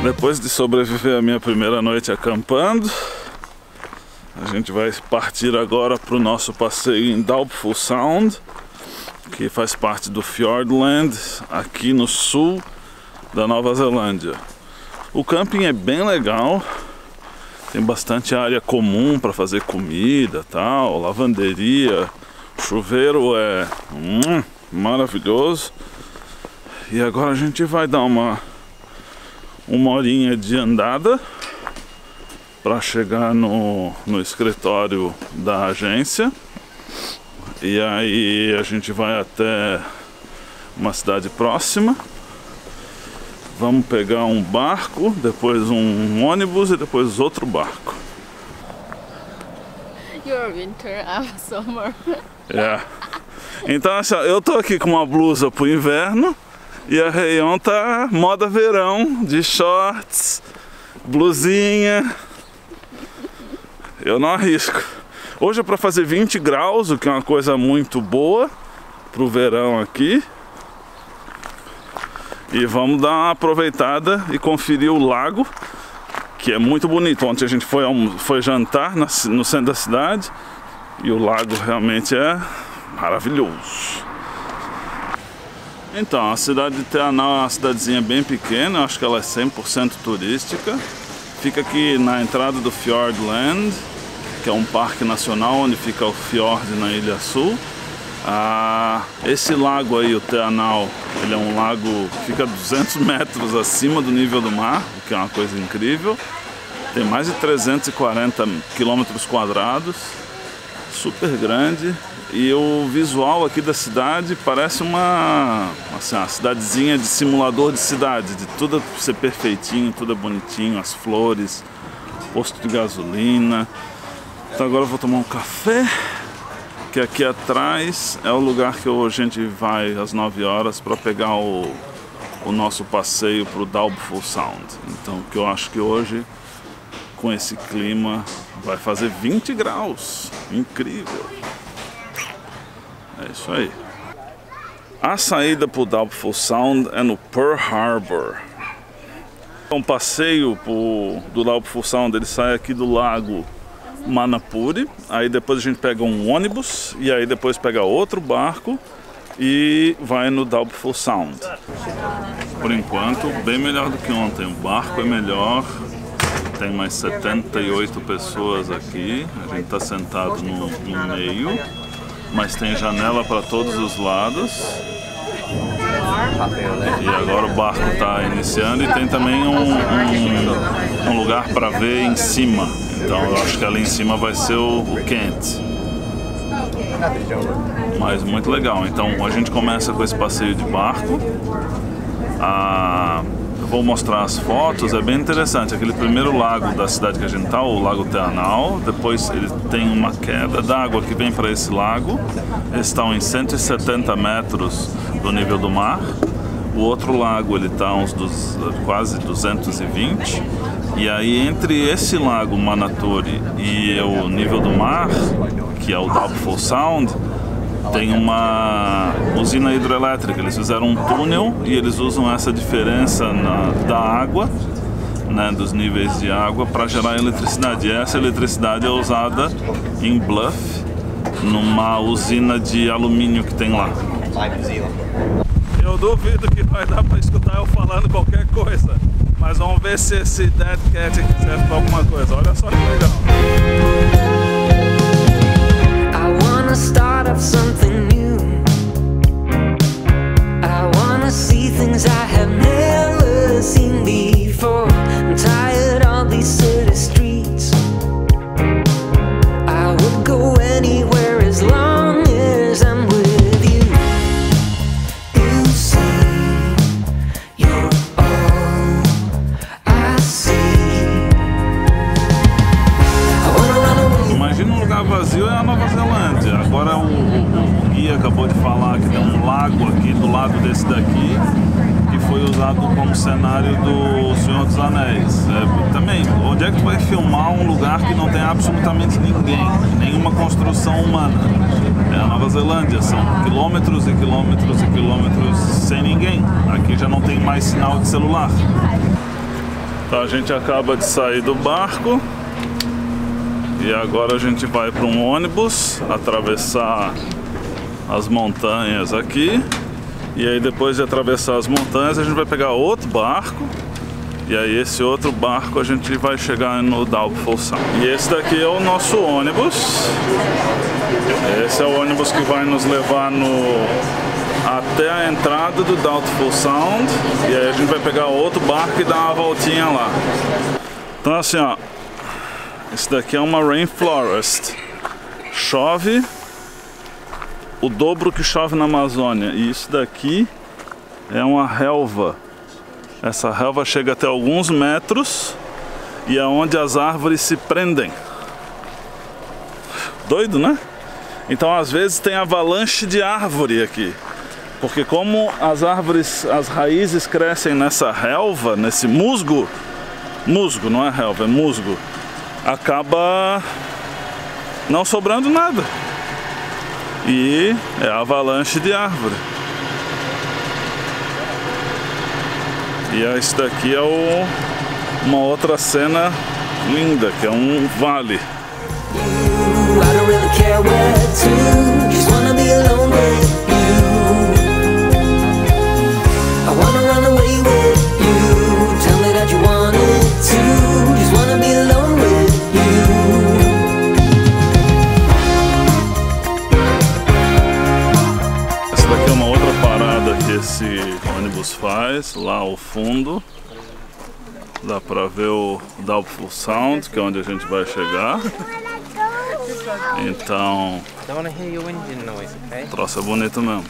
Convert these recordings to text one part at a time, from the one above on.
Depois de sobreviver a minha primeira noite acampando, a gente vai partir agora para o nosso passeio em Doubtful Sound, que faz parte do Fiordland, aqui no sul da Nova Zelândia. O camping é bem legal, tem bastante área comum para fazer comida, tal, lavanderia, chuveiro é maravilhoso. E agora a gente vai dar uma horinha de andada para chegar no escritório da agência. E aí a gente vai até uma cidade próxima. Vamos pegar um barco, depois um ônibus e depois outro barco. You're winter, I'm summer. Então eu tô aqui com uma blusa pro inverno e a Rayon tá moda verão, de shorts, blusinha. Eu não arrisco. Hoje é para fazer 20 graus, o que é uma coisa muito boa pro verão aqui. E vamos dar uma aproveitada e conferir o lago, que é muito bonito. Ontem a gente foi jantar no centro da cidade e o lago realmente é maravilhoso. Então, a cidade de Te Anau é uma cidadezinha bem pequena, acho que ela é 100% turística. Fica aqui na entrada do Fiordland, que é um parque nacional onde fica o fiord na Ilha Sul. Esse lago aí, o Te Anau, ele é um lago que fica 200 metros acima do nível do mar, o que é uma coisa incrível. Tem mais de 340 quilômetros quadrados, super grande. E o visual aqui da cidade parece uma cidadezinha de simulador de cidade, de tudo ser perfeitinho, tudo é bonitinho, as flores, posto de gasolina. Então agora eu vou tomar um café, que aqui atrás é o lugar que a gente vai às 9 horas para pegar o nosso passeio para o Doubtful Sound. Então, que eu acho que hoje, com esse clima, vai fazer 20 graus. Incrível! É isso aí. A saída para o Doubtful Sound é no Pearl Harbor. Um passeio do Doubtful Sound, ele sai aqui do lago Manapuri, aí depois a gente pega um ônibus e aí depois pega outro barco e vai no Doubtful Sound. Por enquanto, bem melhor do que ontem. O barco é melhor, tem mais 78 pessoas aqui, a gente está sentado no meio, mas tem janela para todos os lados. E agora o barco está iniciando e tem também um lugar para ver em cima. Então eu acho que ali em cima vai ser o Kent. Mas muito legal. Então a gente começa com esse passeio de barco. Eu vou mostrar as fotos, é bem interessante. Aquele primeiro lago da cidade que a gente está, o Lago Te Anau. Depois ele tem uma queda d'água que vem para esse lago. Eles estão em 170 metros do nível do mar. O outro lago ele está uns quase 220. E aí entre esse lago Manapuri e o nível do mar, que é o Doubtful Sound, tem uma usina hidrelétrica. Eles fizeram um túnel e eles usam essa diferença da água, né, dos níveis de água, para gerar eletricidade. E essa eletricidade é usada em Bluff, numa usina de alumínio que tem lá. Eu duvido que vai dar para escutar eu falando qualquer coisa, mas vamos ver se esse Dead Cat aqui serve para alguma coisa. Olha só que legal. I wanna start up something new. I wanna see things I have never seen before. I'm tired of these city streets. I would go anywhere as long as I'm with you. You see, you're all I see. I wanna run away. Imagina um lugar vazio, é a Nova Zelândia. Agora o guia acabou de falar que tem um lago aqui do lado desse daqui, que foi usado como cenário do Senhor dos Anéis. Também, onde é que tu vai filmar um lugar que não tem absolutamente ninguém, nenhuma construção humana? É a Nova Zelândia, são quilômetros e quilômetros e quilômetros sem ninguém. Aqui já não tem mais sinal de celular. Então a gente acaba de sair do barco e agora a gente vai para um ônibus atravessar as montanhas aqui. E aí depois de atravessar as montanhas a gente vai pegar outro barco. E aí esse outro barco a gente vai chegar no Doubtful Sound. E esse daqui é o nosso ônibus. Esse é o ônibus que vai nos levar até a entrada do Doubtful Sound. E aí a gente vai pegar outro barco e dar uma voltinha lá. Então assim, ó, esse daqui é uma rainforest. Chove o dobro que chove na Amazônia. E isso daqui é uma relva. Essa relva chega até alguns metros e é onde as árvores se prendem. Doido, né? Então às vezes tem avalanche de árvore aqui. Porque como as árvores, as raízes crescem nessa relva, nesse musgo, não é relva, é musgo, acaba não sobrando nada. E é avalanche de árvore. E esse daqui é uma outra cena linda, que é um vale. Essa daqui é uma outra parada que esse ônibus faz, lá ao fundo. Dá pra ver o Doubtful Sound, que é onde a gente vai chegar. Então, o troço é bonito mesmo.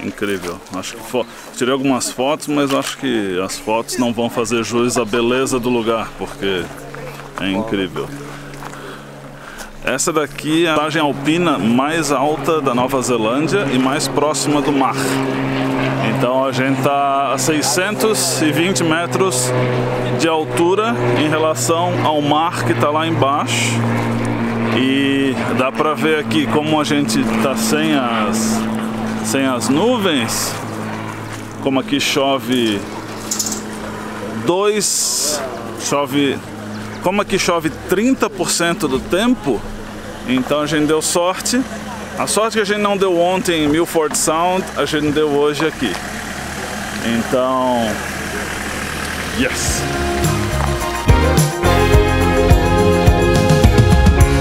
Incrível. Acho que tirei algumas fotos, mas acho que as fotos não vão fazer jus à beleza do lugar, porque é incrível. Essa daqui é a paisagem alpina mais alta da Nova Zelândia e mais próxima do mar. Então a gente está a 620 metros de altura em relação ao mar que está lá embaixo. E dá pra ver aqui como a gente está sem as nuvens, como aqui como aqui chove 30% do tempo. Então a gente deu sorte. A sorte que a gente não deu ontem em Milford Sound, a gente deu hoje aqui. Então, yes!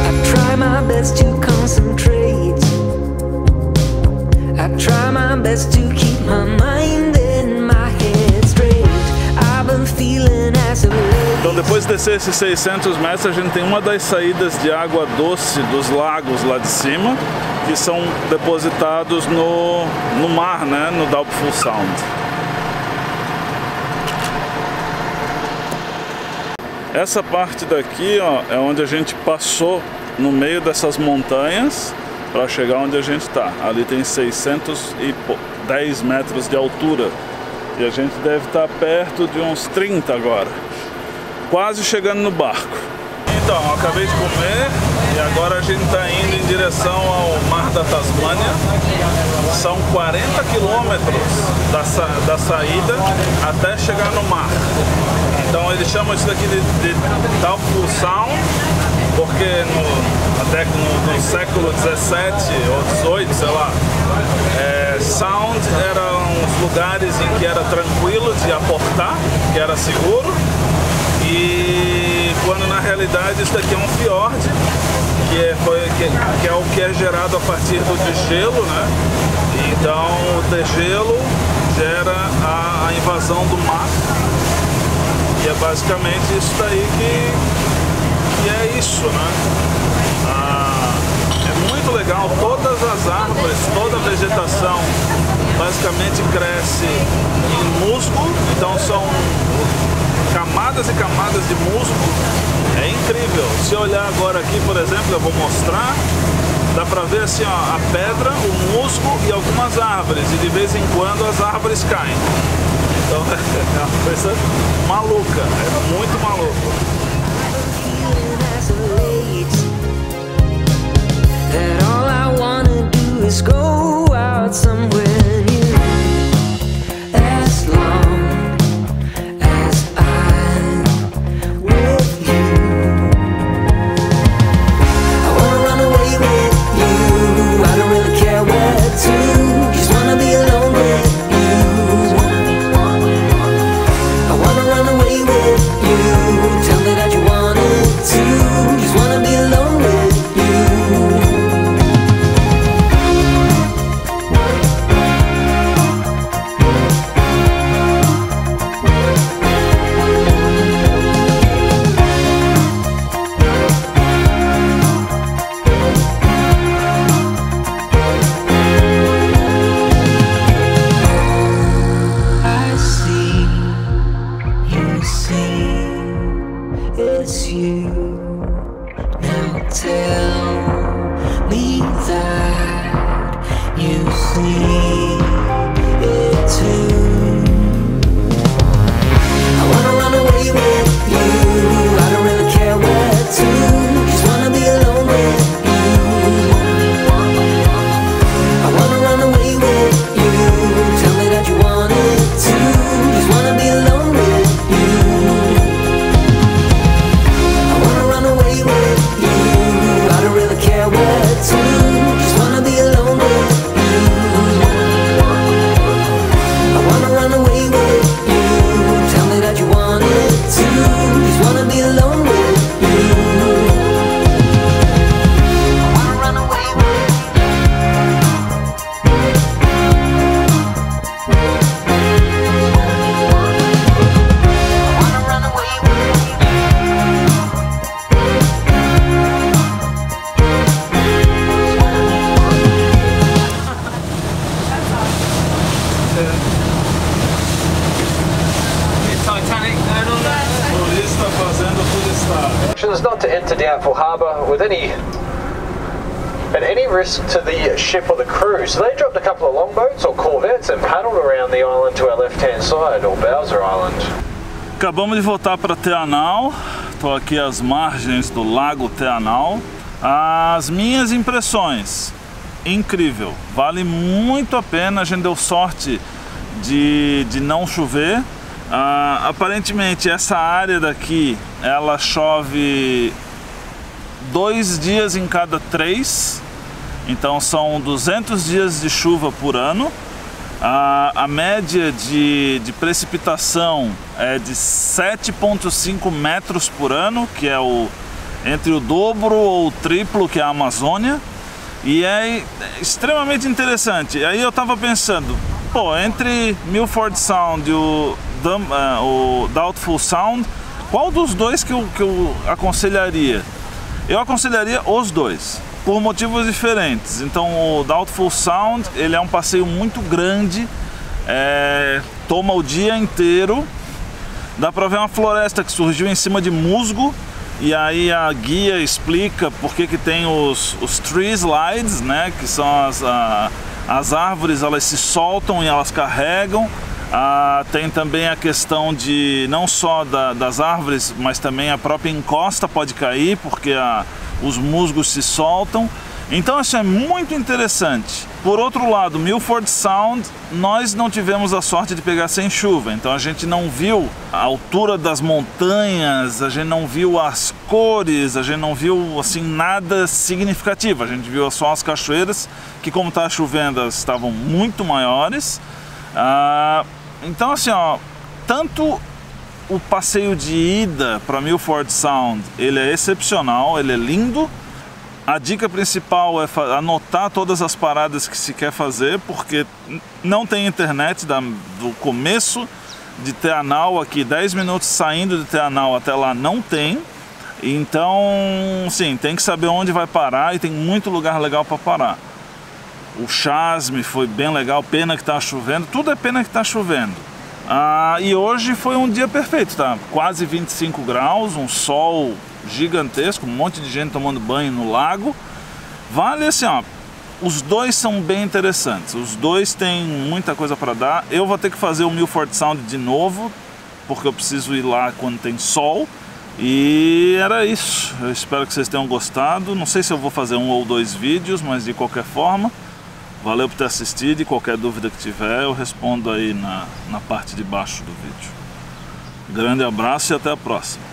I try my best to concentrate. I try my best to keep my mind and my head straight. I've been feeling as of late. Então depois de descer esses 600 metros, a gente tem uma das saídas de água doce dos lagos lá de cima, que são depositados no mar, né, no Doubtful Sound. Essa parte daqui, ó, é onde a gente passou no meio dessas montanhas para chegar onde a gente está. Ali tem 610 metros de altura e a gente deve estar perto de uns 30 agora, quase chegando no barco. Então, eu acabei de comer e agora a gente está indo em direção ao Mar da Tasmânia. São 40 quilômetros da saída até chegar no mar. Então eles chamam isso daqui de Doubtful Sound, porque até no século 17 ou 18, sei lá, Sound eram os lugares em que era tranquilo de aportar, que era seguro. E quando na realidade isso daqui é um fiord, que é o que é gerado a partir do degelo, né? Então o degelo gera a invasão do mar. E é basicamente isso daí que é isso, né? É muito legal, todas as árvores, toda a vegetação basicamente cresce em musgo, então são camadas e camadas de musgo. É incrível. Se eu olhar agora aqui, por exemplo, eu vou mostrar, dá pra ver assim, ó, a pedra, o musgo e algumas árvores, e de vez em quando as árvores caem. Então é uma coisa maluca, é muito maluco. That all I wanna do is go out somewhere new. As long as I instructions not to enter Doubtful Harbour with at any risk to the ship or the crew. So they dropped a couple of longboats or corvettes and paddled around the island to our left-hand side, or Bowser Island. Acabamos de voltar para Te Anau. Estou aqui às margens do lago Te Anau. As minhas impressões, incrível, vale muito a pena. A gente deu sorte de não chover. Aparentemente essa área daqui, ela chove 2 dias em cada 3, então são 200 dias de chuva por ano. A média de precipitação é de 7,5 metros por ano, que é entre o dobro ou o triplo que é a Amazônia, e é extremamente interessante. Aí eu estava pensando, pô, entre Milford Sound e o Doubtful Sound, qual dos dois que eu aconselharia? Eu aconselharia os dois, por motivos diferentes. Então o Doubtful Sound, ele é um passeio muito grande, toma o dia inteiro, dá para ver uma floresta que surgiu em cima de musgo, e aí a guia explica por que tem os tree slides, né, que são as árvores, elas se soltam e elas carregam. Tem também a questão de não só das árvores, mas também a própria encosta pode cair porque os musgos se soltam. Então isso é muito interessante. Por outro lado, Milford Sound, nós não tivemos a sorte de pegar sem chuva, então a gente não viu a altura das montanhas, a gente não viu as cores, a gente não viu assim nada significativo. A gente viu só as cachoeiras, que como está chovendo, elas estavam muito maiores. Então assim, ó, tanto o passeio de ida para Milford Sound, ele é excepcional, ele é lindo. A dica principal é anotar todas as paradas que se quer fazer, porque não tem internet do começo de Te Anau aqui, 10 minutos saindo de Te Anau até lá não tem. Então, sim, tem que saber onde vai parar e tem muito lugar legal para parar. O Chasme foi bem legal, pena que está chovendo, tudo é pena que está chovendo. E hoje foi um dia perfeito, tá? Quase 25 graus, um sol gigantesco, um monte de gente tomando banho no lago. Vale assim, ó, os dois são bem interessantes, os dois têm muita coisa para dar. Eu vou ter que fazer o Milford Sound de novo, porque eu preciso ir lá quando tem sol. E era isso, eu espero que vocês tenham gostado. Não sei se eu vou fazer 1 ou 2 vídeos, mas de qualquer forma, valeu por ter assistido, e qualquer dúvida que tiver eu respondo aí na parte de baixo do vídeo. Grande abraço e até a próxima.